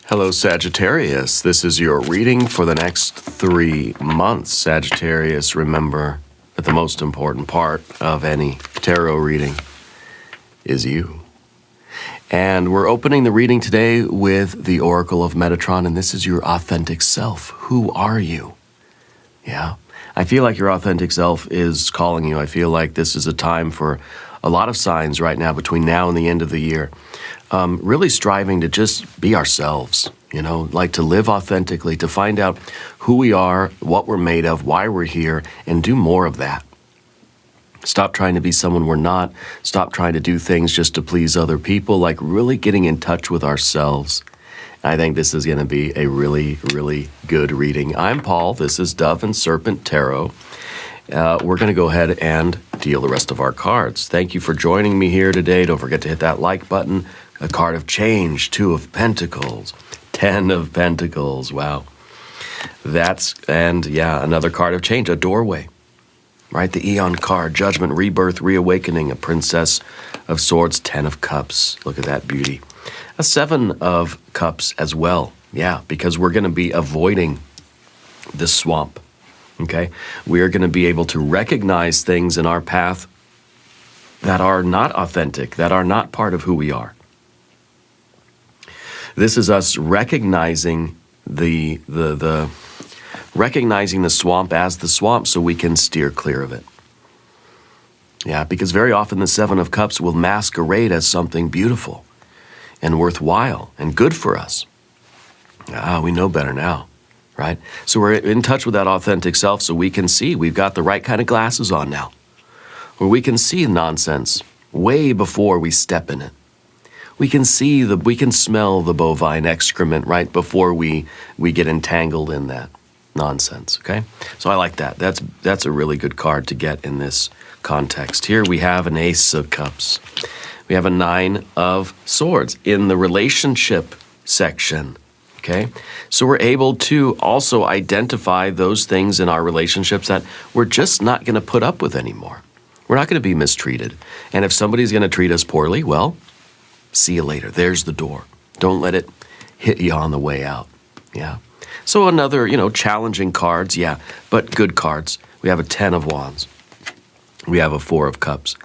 Hello, Sagittarius. This is your reading for the next 3 months. Sagittarius, remember that the most important part of any tarot reading is you. And we're opening the reading today with the Oracle of Metatron, and this is your authentic self. Who are you? Yeah. I feel like your authentic self is calling you. I feel like this is a time for a lot of signs right now between now and the end of the year. Really striving to just be ourselves, like to live authentically, to find out who we are, what we're made of, why we're here, and do more of that. Stop trying to be someone we're not. Stop trying to do things just to please other people, like really getting in touch with ourselves. I think this is going to be a really, really good reading. I'm Paul. This is Dove and Serpent Tarot. We're going to go ahead and deal the rest of our cards. Thank you for joining me here today. Don't forget to hit that like button. A card of change, 2 of Pentacles, 10 of Pentacles. Wow. Another card of change, a doorway, right? The Eon card, Judgment, Rebirth, Reawakening, a Princess of Swords, 10 of Cups. Look at that beauty. A 7 of Cups as well. Yeah, because we're going to be avoiding the swamp. Okay, we are going to be able to recognize things in our path that are not authentic, that are not part of who we are. This is us recognizing the swamp as the swamp, so we can steer clear of it. Yeah, because very often the 7 of Cups will masquerade as something beautiful and worthwhile and good for us. We know better now. Right? So we're in touch with that authentic self so we can see we've got the right kind of glasses on now. Or we can see nonsense way before we step in it. We can smell the bovine excrement right before we get entangled in that nonsense, okay? So I like that. That's a really good card to get in this context. Here we have an Ace of Cups. We have a 9 of Swords in the relationship section. Okay, so we're able to also identify those things in our relationships that we're just not going to put up with anymore. We're not going to be mistreated. And if somebody's going to treat us poorly, well, see you later. There's the door. Don't let it hit you on the way out. Yeah. So another, challenging cards, yeah, but good cards. We have a 10 of Wands. We have a 4 of Cups.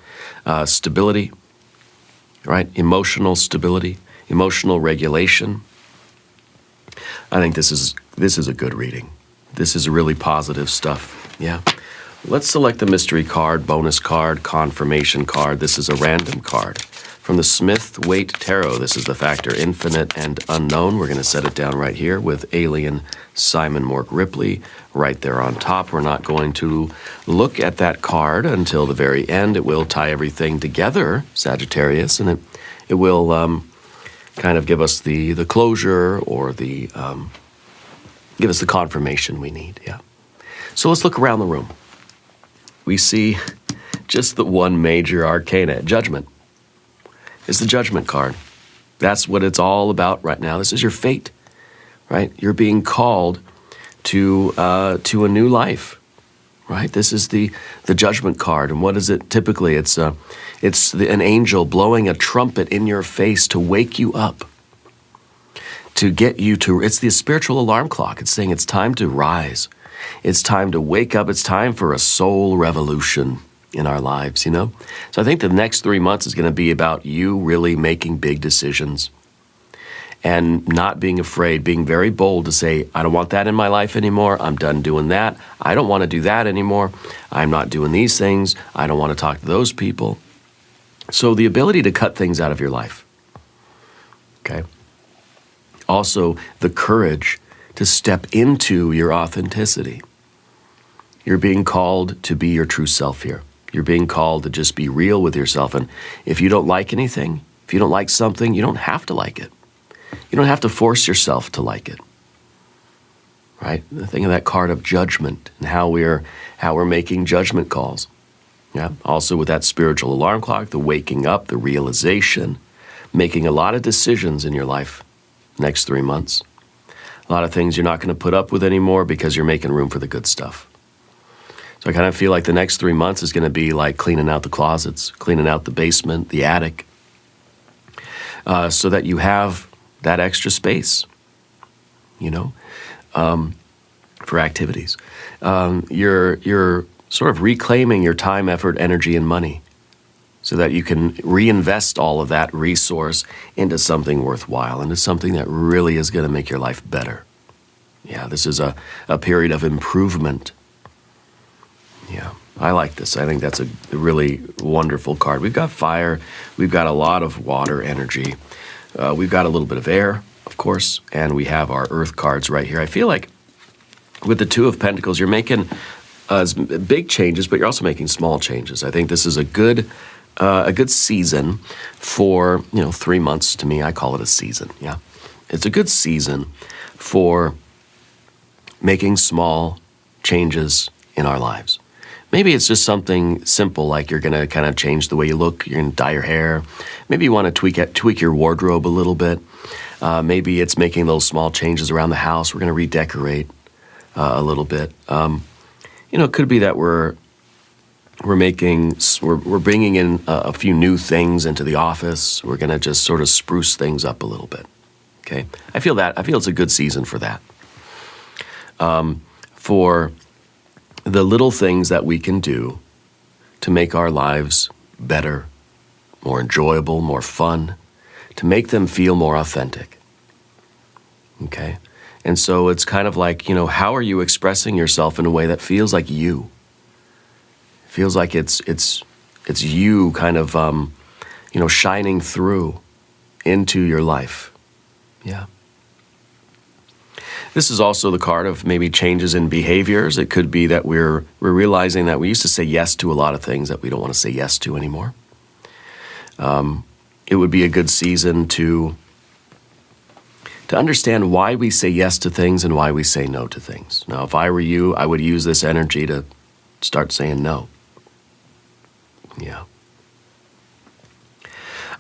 Stability, right? Emotional stability, emotional regulation. I think this is a good reading. This is really positive stuff. Yeah. Let's select the mystery card, bonus card, confirmation card. This is a random card from the Smith-Waite Tarot. This is the factor infinite and unknown. We're going to set it down right here with Alien Simon Mork Ripley right there on top. We're not going to look at that card until the very end. It will tie everything together, Sagittarius, and it will kind of give us the closure or give us the confirmation we need, yeah. So let's look around the room. We see just the one major arcana, Judgment. It's the Judgment card. That's what it's all about right now. This is your fate, right? You're being called to a new life, right? This is the Judgment card. And what is it typically? It's an angel blowing a trumpet in your face to wake you up, to get you to, it's the spiritual alarm clock. It's saying it's time to rise. It's time to wake up. It's time for a soul revolution in our lives, So I think the next 3 months is going to be about you really making big decisions and not being afraid, being very bold to say, I don't want that in my life anymore. I'm done doing that. I don't want to do that anymore. I'm not doing these things. I don't want to talk to those people. So the ability to cut things out of your life, okay? Also, the courage to step into your authenticity. You're being called to be your true self here. You're being called to just be real with yourself. And if you don't like anything, if you don't like something, you don't have to like it. You don't have to force yourself to like it, right? Think of that card of judgment and how we're making judgment calls. Yeah. Also with that spiritual alarm clock, the waking up, the realization, making a lot of decisions in your life next 3 months. A lot of things you're not going to put up with anymore because you're making room for the good stuff. So I kind of feel like the next 3 months is going to be like cleaning out the closets, cleaning out the basement, the attic, so that you have that extra space you know, for activities. You're sort of reclaiming your time, effort, energy, and money so that you can reinvest all of that resource into something worthwhile, into something that really is going to make your life better. Yeah, this is a period of improvement. Yeah, I like this. I think that's a really wonderful card. We've got fire. We've got a lot of water energy. We've got a little bit of air, of course, and we have our earth cards right here. I feel like with the Two of Pentacles, you're making big changes, but you're also making small changes. I think this is a good season for, 3 months. To me, I call it a season. Yeah, it's a good season for making small changes in our lives. Maybe it's just something simple, like you're going to kind of change the way you look. You're going to dye your hair. Maybe you want to tweak your wardrobe a little bit. Maybe it's making those small changes around the house. We're going to redecorate a little bit. It could be that we're bringing in a few new things into the office. We're going to just sort of spruce things up a little bit. Okay, I feel it's a good season for that. For the little things that we can do to make our lives better, more enjoyable, more fun, to make them feel more authentic. Okay? And so it's kind of like, how are you expressing yourself in a way that feels like you? Feels like it's you kind of, shining through into your life. Yeah. This is also the card of maybe changes in behaviors. It could be that we're realizing that we used to say yes to a lot of things that we don't want to say yes to anymore. It would be a good season to understand why we say yes to things and why we say no to things. Now, if I were you, I would use this energy to start saying no. Yeah.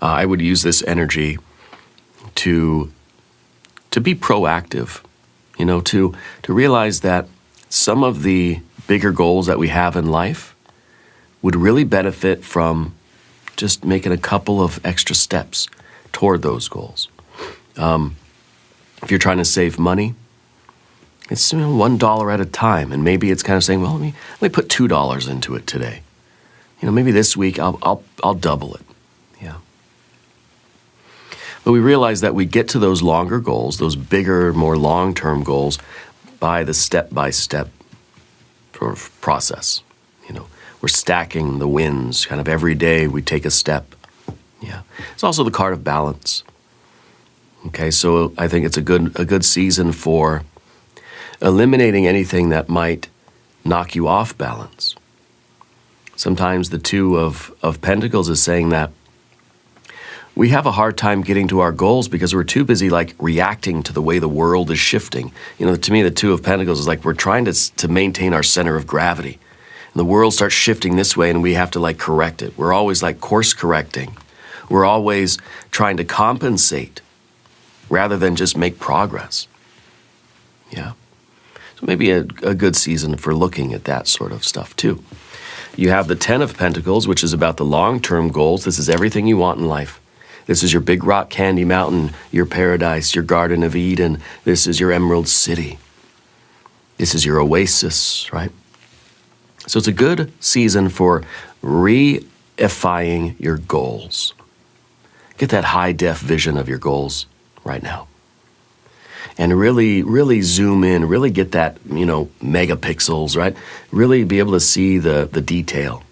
I would use this energy to be proactive. To realize that some of the bigger goals that we have in life would really benefit from just making a couple of extra steps toward those goals. If you're trying to save money, it's $1 at a time, and maybe it's kind of saying, well, let me put $2 into it today. Maybe this week I'll double it. Yeah. But we realize that we get to those longer goals, those bigger, more long-term goals, by the step-by-step sort of process. We're stacking the wins. Kind of every day we take a step. Yeah. It's also the card of balance. Okay, so I think it's a good season for eliminating anything that might knock you off balance. Sometimes the Two of Pentacles is saying that we have a hard time getting to our goals because we're too busy reacting to the way the world is shifting. To me, the Two of Pentacles is like we're trying to maintain our center of gravity. And the world starts shifting this way and we have to correct it. We're always course correcting. We're always trying to compensate rather than just make progress. Yeah. So maybe a good season for looking at that sort of stuff too. You have the Ten of Pentacles, which is about the long-term goals. This is everything you want in life. This is your big rock candy mountain, your paradise, your Garden of Eden. This is your Emerald City. This is your oasis, right? So it's a good season for reifying your goals. Get that high-def vision of your goals right now. And really, really zoom in, really get that, megapixels, right? Really be able to see the detail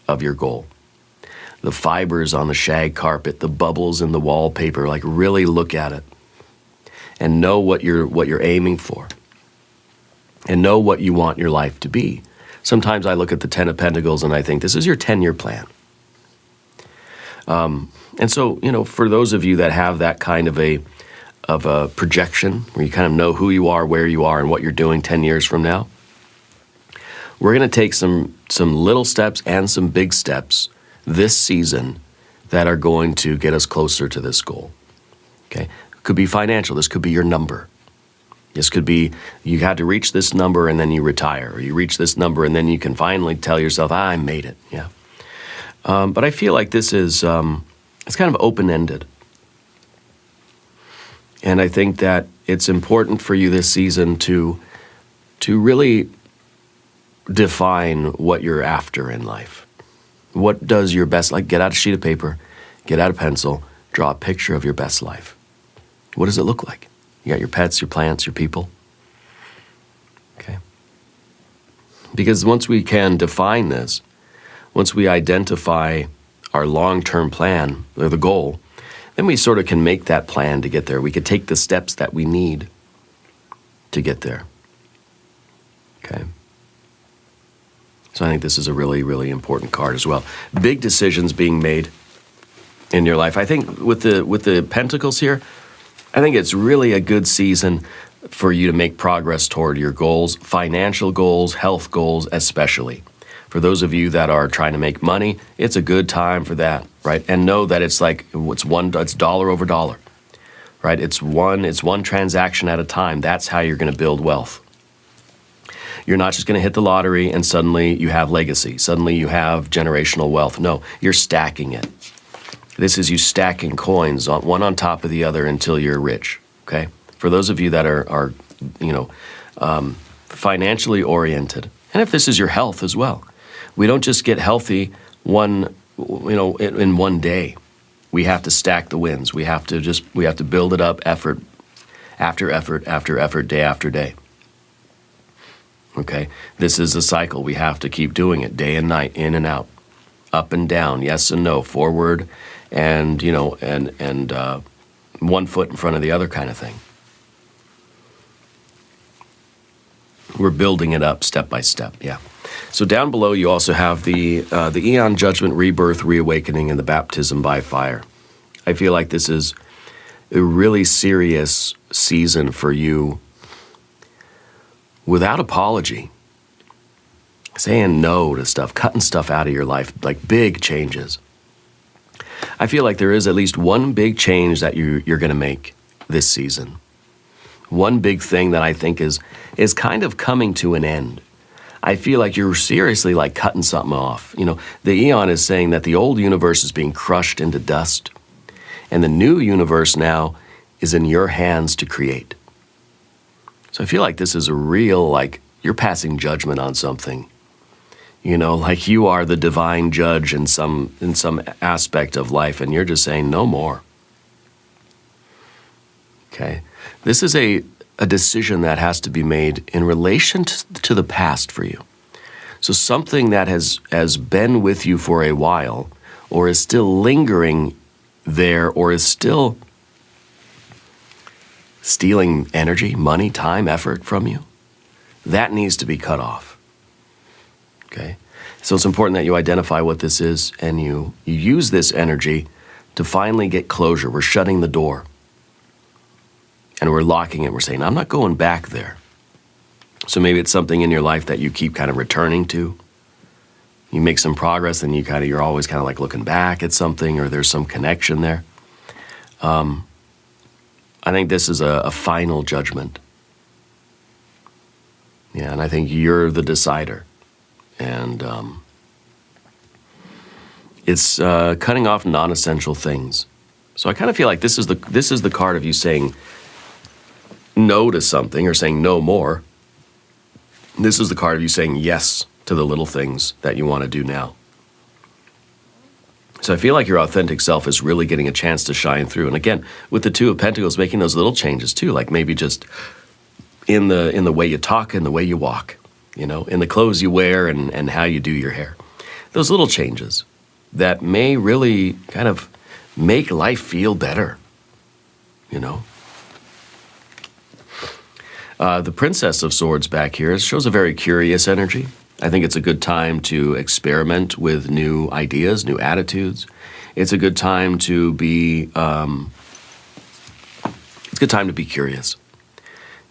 of your goal. The fibers on the shag carpet, the bubbles in the wallpaper, really look at it and know what you're aiming for and know what you want your life to be. Sometimes I look at the Ten of Pentacles and I think this is your 10-year plan. And so, for those of you that have that kind of a projection where you kind of know who you are, where you are, and what you're doing 10 years from now, we're going to take some little steps and some big steps this season that are going to get us closer to this goal. Okay? It could be financial. This could be your number. This could be you had to reach this number and then you retire, or you reach this number and then you can finally tell yourself, I made it. Yeah. But I feel like this is it's kind of open-ended. And I think that it's important for you this season to really define what you're after in life. What does your best, like get out a sheet of paper, get out a pencil, draw a picture of your best life. What does it look like? You got your pets, your plants, your people. Okay. Because once we can define this, once we identify our long-term plan, or the goal, then we sort of can make that plan to get there. We could take the steps that we need to get there. Okay. So I think this is a really, really important card as well. Big decisions being made in your life. I think with the Pentacles here, I think it's really a good season for you to make progress toward your goals, financial goals, health goals especially. For those of you that are trying to make money, it's a good time for that, right? And know that it's like it's dollar over dollar, right? It's one transaction at a time. That's how you're going to build wealth. You're not just going to hit the lottery and suddenly you have legacy. Suddenly you have generational wealth. No, you're stacking it. This is you stacking coins one on top of the other until you're rich. Okay. For those of you that are financially oriented, and if this is your health as well, we don't just get healthy in one day. We have to stack the wins. We have to build it up, effort after effort after effort, day after day. Okay, this is a cycle. We have to keep doing it day and night, in and out, up and down, yes and no, forward, and one foot in front of the other kind of thing. We're building it up step by step. Yeah. So down below, you also have the Eon Judgment, Rebirth, Reawakening, and the Baptism by Fire. I feel like this is a really serious season for you. Without apology, saying no to stuff, cutting stuff out of your life, like big changes. I feel like there is at least one big change that you're going to make this season. One big thing that I think is kind of coming to an end. I feel like you're seriously like cutting something off. You know, the Eon is saying that the old universe is being crushed into dust, and the new universe now is in your hands to create. So I feel like this is a real, like, you're passing judgment on something. You know, like you are the divine judge in some aspect of life, and you're just saying no more. Okay? This is a decision that has to be made in relation to the past for you. So something that has been with you for a while, or is still lingering there, or is still stealing energy, money, time, effort from you, that needs to be cut off. Okay? So it's important that you identify what this is and you use this energy to finally get closure. We're shutting the door. And we're locking it. We're saying, I'm not going back there. So maybe it's something in your life that you keep kind of returning to. You make some progress and you're always kind of like looking back at something, or there's some connection there. I think this is a final judgment. Yeah, and I think you're the decider. And it's cutting off non-essential things. So I kind of feel like this is the card of you saying no to something, or saying no more. This is the card of you saying yes to the little things that you want to do now. So I feel like your authentic self is really getting a chance to shine through. And again, with the Two of Pentacles, making those little changes too, like maybe just in the way you talk and the way you walk, you know, in the clothes you wear and how you do your hair. Those little changes that may really kind of make life feel better, you know. The Princess of Swords back here shows a very curious energy. I think it's a good time to experiment with new ideas, new attitudes. It's a good time to be, it's a good time to be curious.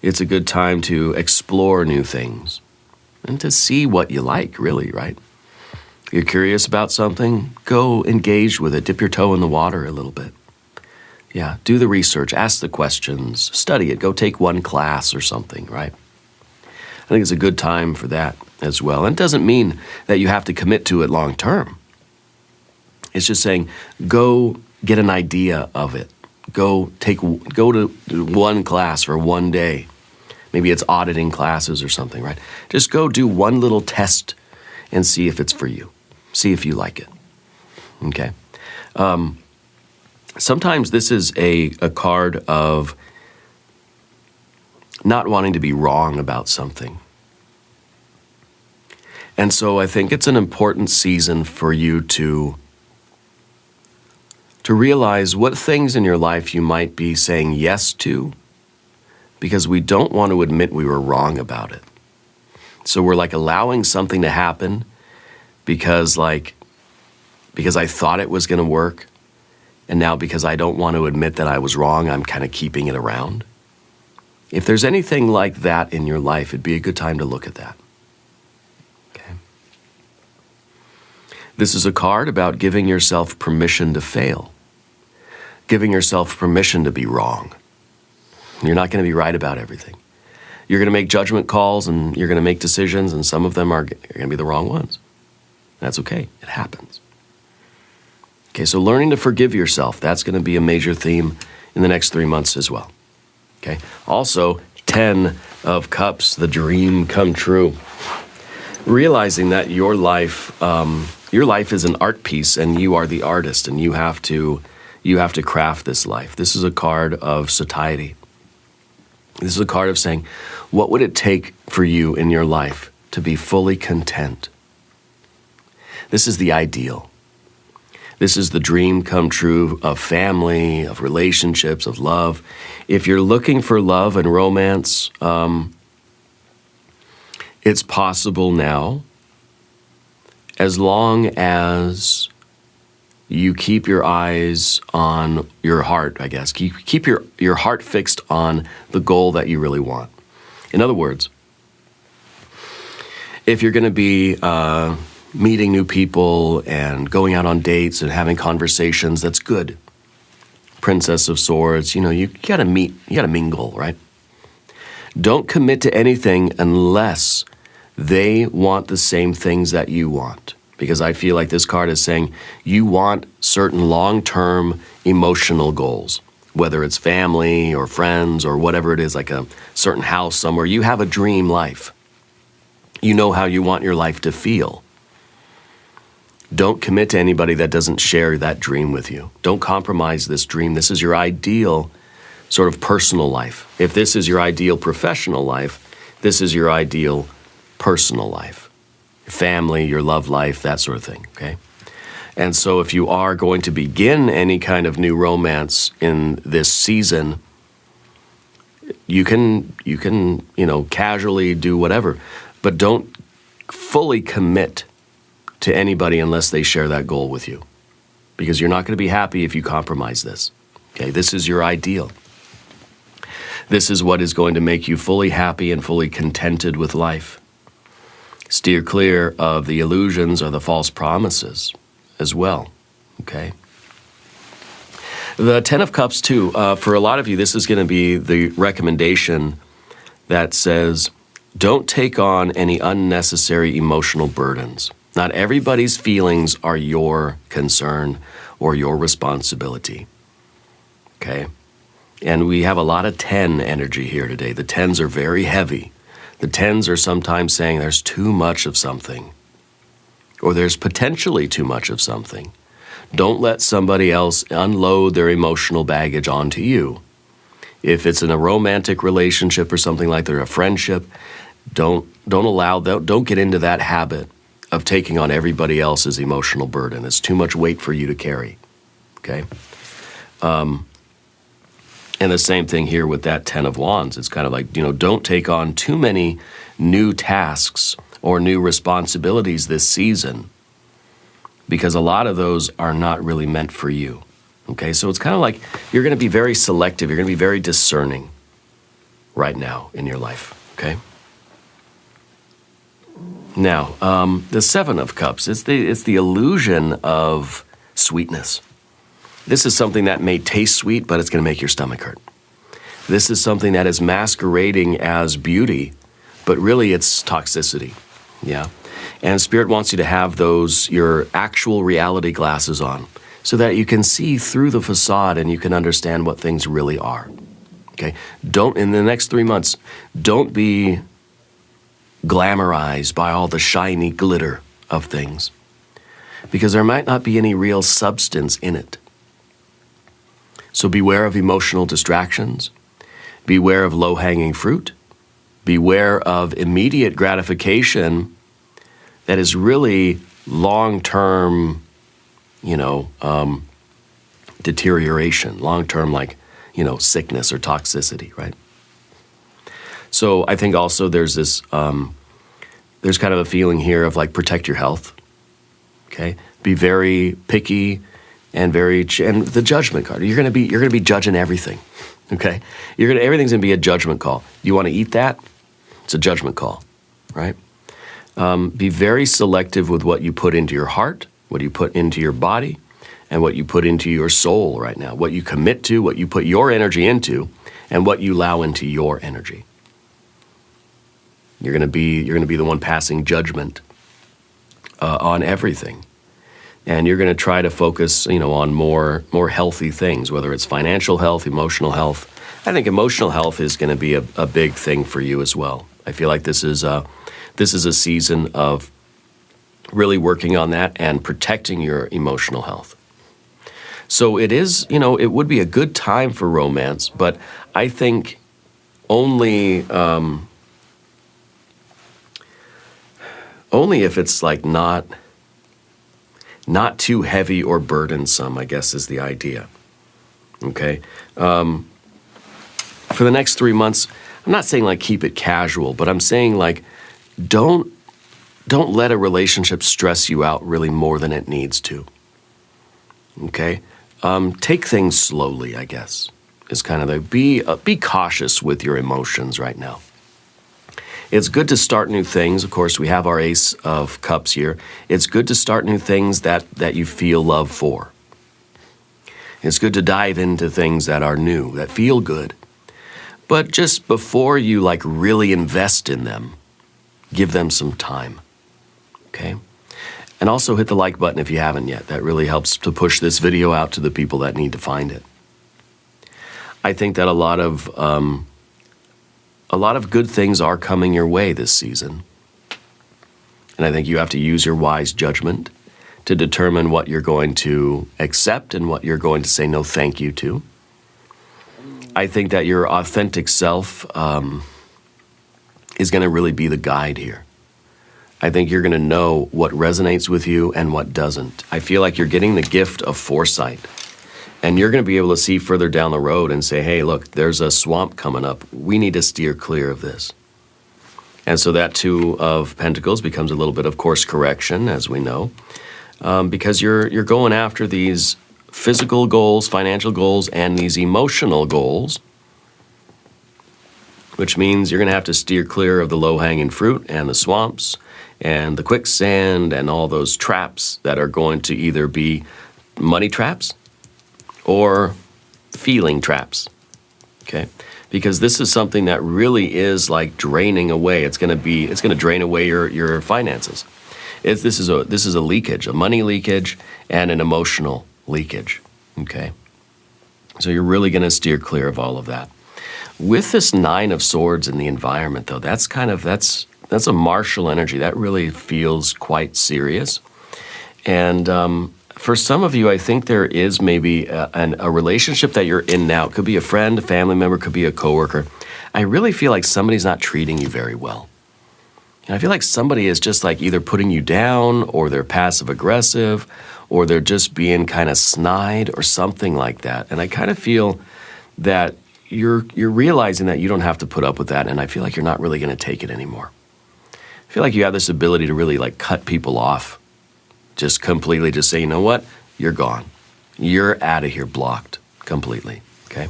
It's a good time to explore new things and to see what you like, really, right? You're curious about something, go engage with it, dip your toe in the water a little bit. Yeah, do the research, ask the questions, study it, go take one class or something, right? I think it's a good time for that as well. And it doesn't mean that you have to commit to it long term. It's just saying, go get an idea of it. go to one class for one day. Maybe it's auditing classes or something, right? Just go do one little test and see if it's for you. See if you like it. Okay? Sometimes this is a card of not wanting to be wrong about something. And so I think it's an important season for you to realize what things in your life you might be saying yes to, because we don't want to admit we were wrong about it. So we're like allowing something to happen because I thought it was going to work, and now because I don't want to admit that I was wrong, I'm kind of keeping it around. If there's anything like that in your life, it'd be a good time to look at that. Okay. This is a card about giving yourself permission to fail, giving yourself permission to be wrong. You're not going to be right about everything. You're going to make judgment calls and you're going to make decisions, and some of them are going to be the wrong ones. That's okay. It happens. Okay, so learning to forgive yourself, that's going to be a major theme in the next 3 months as well. Okay. Also, 10 of Cups, the dream come true. Realizing that your life is an art piece, and you are the artist, and you have to craft this life. This is a card of satiety. This is a card of saying, what would it take for you in your life to be fully content? This is the ideal. This is the dream come true of family, of relationships, of love. If you're looking for love and romance, it's possible now, as long as you keep your eyes on your heart, I guess. Keep your heart fixed on the goal that you really want. In other words, if you're going to be meeting new people and going out on dates and having conversations, that's good. Princess of Swords, you got to meet, you got to mingle, right? Don't commit to anything unless they want the same things that you want. Because I feel like this card is saying you want certain long-term emotional goals, whether it's family or friends or whatever it is, like a certain house somewhere. You have a dream life. You know how you want your life to feel. Don't commit to anybody that doesn't share that dream with you. Don't compromise this dream. This is your ideal sort of personal life. If this is your ideal professional life, this is your ideal personal life. Your family, your love life, that sort of thing, okay? And so if you are going to begin any kind of new romance in this season, you can casually do whatever, but don't fully commit to anybody unless they share that goal with you, because you're not going to be happy if you compromise this. Okay, this is your ideal. This is what is going to make you fully happy and fully contented with life. Steer clear of the illusions or the false promises as well. Okay. The 10 of Cups too, for a lot of you, this is going to be the recommendation that says, don't take on any unnecessary emotional burdens. Not everybody's feelings are your concern or your responsibility. Okay? And we have a lot of 10 energy here today. The 10s are very heavy. The 10s are sometimes saying there's too much of something, or there's potentially too much of something. Don't let somebody else unload their emotional baggage onto you. If it's in a romantic relationship or something like that, or a friendship, don't get into that habit of taking on everybody else's emotional burden. It's too much weight for you to carry, okay? And the same thing here with that 10 of Wands. It's kind of like, don't take on too many new tasks or new responsibilities this season, because a lot of those are not really meant for you, okay? So it's kind of like you're going to be very selective. You're going to be very discerning right now in your life, okay? Now, the 7 of Cups, it's the illusion of sweetness. This is something that may taste sweet, but it's going to make your stomach hurt. This is something that is masquerading as beauty, but really it's toxicity, yeah? And Spirit wants you to have your actual reality glasses on, so that you can see through the facade and you can understand what things really are. Okay? Don't, in the next 3 months, don't be glamorized by all the shiny glitter of things, because there might not be any real substance in it. So beware of emotional distractions. Beware of low-hanging fruit. Beware of immediate gratification that is really long-term, deterioration, long-term, like, sickness or toxicity, right? So I think also there's this, there's kind of a feeling here of like protect your health, okay? Be very picky and and the judgment card. You're gonna be judging everything, okay? Everything's gonna be a judgment call. You want to eat that? It's a judgment call, right? Be very selective with what you put into your heart, what you put into your body, and what you put into your soul right now. What you commit to, what you put your energy into, and what you allow into your energy. You're gonna be the one passing judgment on everything, and you're gonna try to focus, on more healthy things, whether it's financial health, emotional health. I think emotional health is gonna be a big thing for you as well. I feel like this is a season of really working on that and protecting your emotional health. So it is, it would be a good time for romance, but I think only if it's like not too heavy or burdensome, I guess is the idea. Okay? For the next 3 months, I'm not saying like keep it casual, but I'm saying like don't let a relationship stress you out really more than it needs to. Okay? Take things slowly, I guess, is kind of be cautious with your emotions right now. It's good to start new things. Of course, we have our Ace of Cups here. It's good to start new things that you feel love for. It's good to dive into things that are new, that feel good. But just before you like really invest in them, give them some time, okay? And also hit the like button if you haven't yet. That really helps to push this video out to the people that need to find it. I think that a lot of good things are coming your way this season. And I think you have to use your wise judgment to determine what you're going to accept and what you're going to say no thank you to. I think that your authentic self is going to really be the guide here. I think you're going to know what resonates with you and what doesn't. I feel like you're getting the gift of foresight. And you're going to be able to see further down the road and say, hey, look, there's a swamp coming up. We need to steer clear of this. And so that Two of Pentacles becomes a little bit of course correction, as we know, because you're going after these physical goals, financial goals, and these emotional goals, which means you're going to have to steer clear of the low-hanging fruit and the swamps and the quicksand and all those traps that are going to either be money traps or feeling traps, okay? Because this is something that really is like draining away. It's going to drain away your finances. This is a leakage, a money leakage and an emotional leakage, okay? So you're really going to steer clear of all of that. With this Nine of Swords in the environment, though, that's a martial energy. That really feels quite serious. And for some of you, I think there is maybe a relationship that you're in now. It could be a friend, a family member, could be a coworker. I really feel like somebody's not treating you very well. And I feel like somebody is just like either putting you down, or they're passive aggressive, or they're just being kind of snide or something like that. And I kind of feel that you're realizing that you don't have to put up with that, and I feel like you're not really going to take it anymore. I feel like you have this ability to really like cut people off. Just completely just say, you know what? You're gone. You're out of here, blocked completely, okay?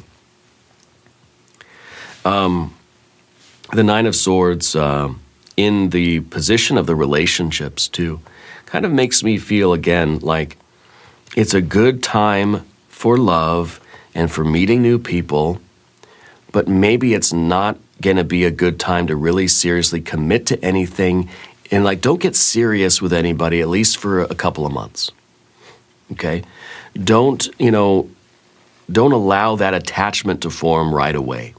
The Nine of Swords in the position of the relationships too kind of makes me feel again like it's a good time for love and for meeting new people, but maybe it's not going to be a good time to really seriously commit to anything, and like don't get serious with anybody, at least for a couple of months. okay? Don't allow that attachment to form right away,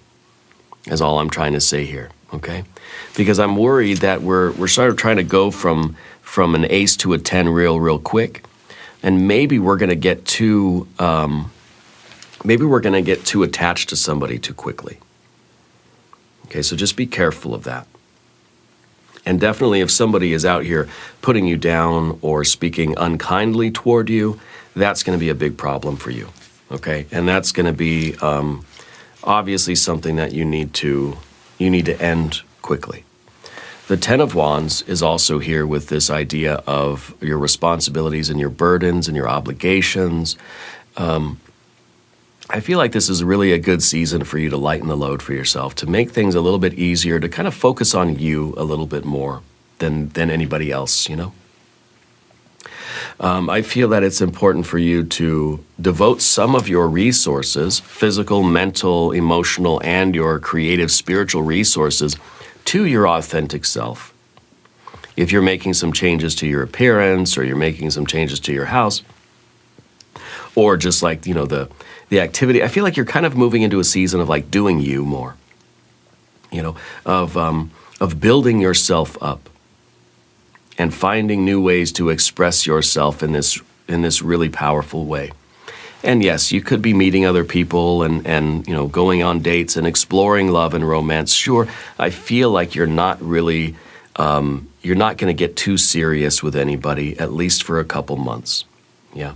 is all I'm trying to say here, okay? Because I'm worried that we're sort of trying to go from an ace to a 10 real quick, and maybe we're going to get too attached to somebody too quickly. Okay, so just be careful of that. And definitely if somebody is out here putting you down or speaking unkindly toward you, that's going to be a big problem for you, okay? And that's going to be obviously something that you need to end quickly. The Ten of Wands is also here with this idea of your responsibilities and your burdens and your obligations. I feel like this is really a good season for you to lighten the load for yourself, to make things a little bit easier, to kind of focus on you a little bit more than anybody else, you know? I feel that it's important for you to devote some of your resources, physical, mental, emotional, and your creative, spiritual resources to your authentic self. If you're making some changes to your appearance or you're making some changes to your house, or just like, the activity, I feel like you're kind of moving into a season of like doing you more, of building yourself up and finding new ways to express yourself in this really powerful way. And yes, you could be meeting other people and going on dates and exploring love and romance. Sure, I feel like you're not really, you're not going to get too serious with anybody, at least for a couple months. Yeah.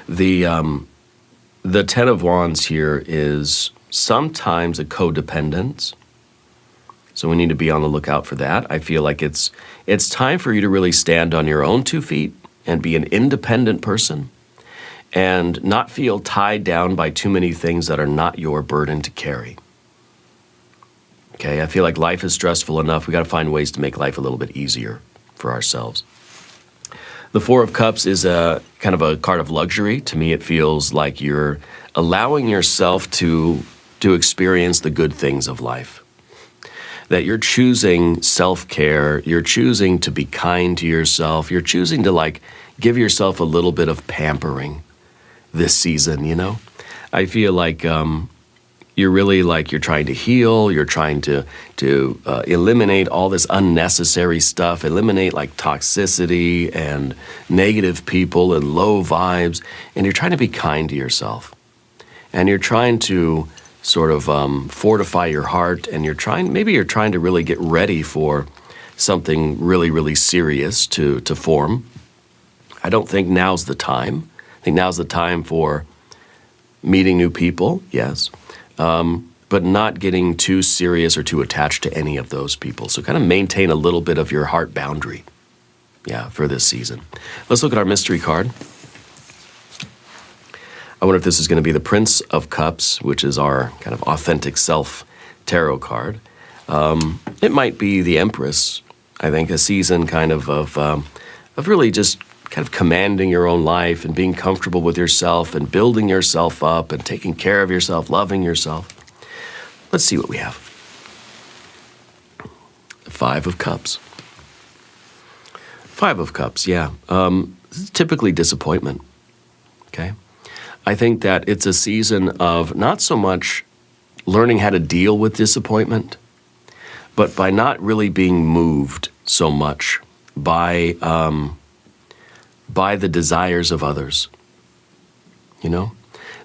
The Ten of Wands here is sometimes a codependence, so we need to be on the lookout for that. I feel like it's time for you to really stand on your own 2 feet and be an independent person and not feel tied down by too many things that are not your burden to carry. Okay, I feel like life is stressful enough. We got to find ways to make life a little bit easier for ourselves. The Four of Cups is a kind of a card of luxury. To me, it feels like you're allowing yourself to experience the good things of life. That you're choosing self-care, you're choosing to be kind to yourself, you're choosing to give yourself a little bit of pampering this season, I feel like you're really you're trying to heal, you're trying to eliminate all this unnecessary stuff, eliminate toxicity and negative people and low vibes, and you're trying to be kind to yourself. And you're trying to sort of fortify your heart, and maybe you're trying to really get ready for something really serious to form. I don't think now's the time. I think now's the time for meeting new people, yes. But not getting too serious or too attached to any of those people. So kind of maintain a little bit of your heart boundary, for this season. Let's look at our mystery card. I wonder if this is going to be the Prince of Cups, which is our kind of authentic self tarot card. It might be the Empress. I think a season kind of really just kind of commanding your own life and being comfortable with yourself and building yourself up and taking care of yourself, loving yourself. Let's see what we have. Five of Cups. Five of Cups, yeah. This is typically disappointment, okay? I think that it's a season of not so much learning how to deal with disappointment, but by not really being moved so much by the desires of others,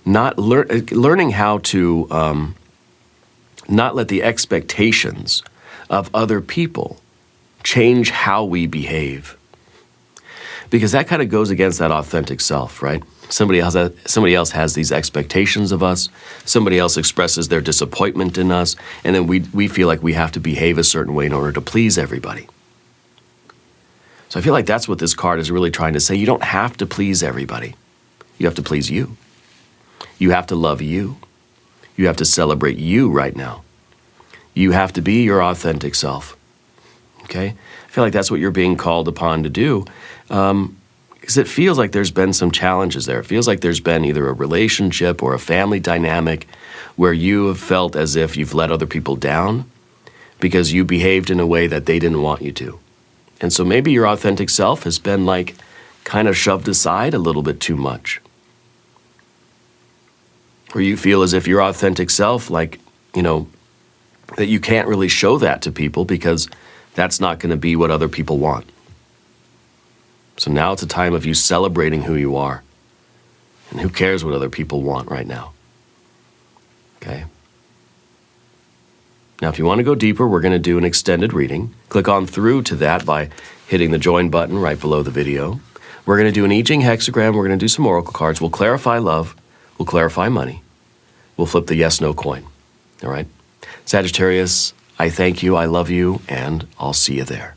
not learning how to not let the expectations of other people change how we behave, because that kind of goes against that authentic self, right? Somebody else has these expectations of us. Somebody else expresses their disappointment in us, and then we feel like we have to behave a certain way in order to please everybody. So I feel like that's what this card is really trying to say. You don't have to please everybody. You have to please you. You have to love you. You have to celebrate you right now. You have to be your authentic self. Okay? I feel like that's what you're being called upon to do, because it feels like there's been some challenges there. It feels like there's been either a relationship or a family dynamic where you have felt as if you've let other people down because you behaved in a way that they didn't want you to. And so maybe your authentic self has been kind of shoved aside a little bit too much. Or you feel as if your authentic self, like, that you can't really show that to people because that's not going to be what other people want. So now it's a time of you celebrating who you are. And who cares what other people want right now? Okay? Now, if you want to go deeper, we're going to do an extended reading. Click on through to that by hitting the join button right below the video. We're going to do an I Ching hexagram. We're going to do some oracle cards. We'll clarify love. We'll clarify money. We'll flip the yes/no coin. All right? Sagittarius, I thank you, I love you, and I'll see you there.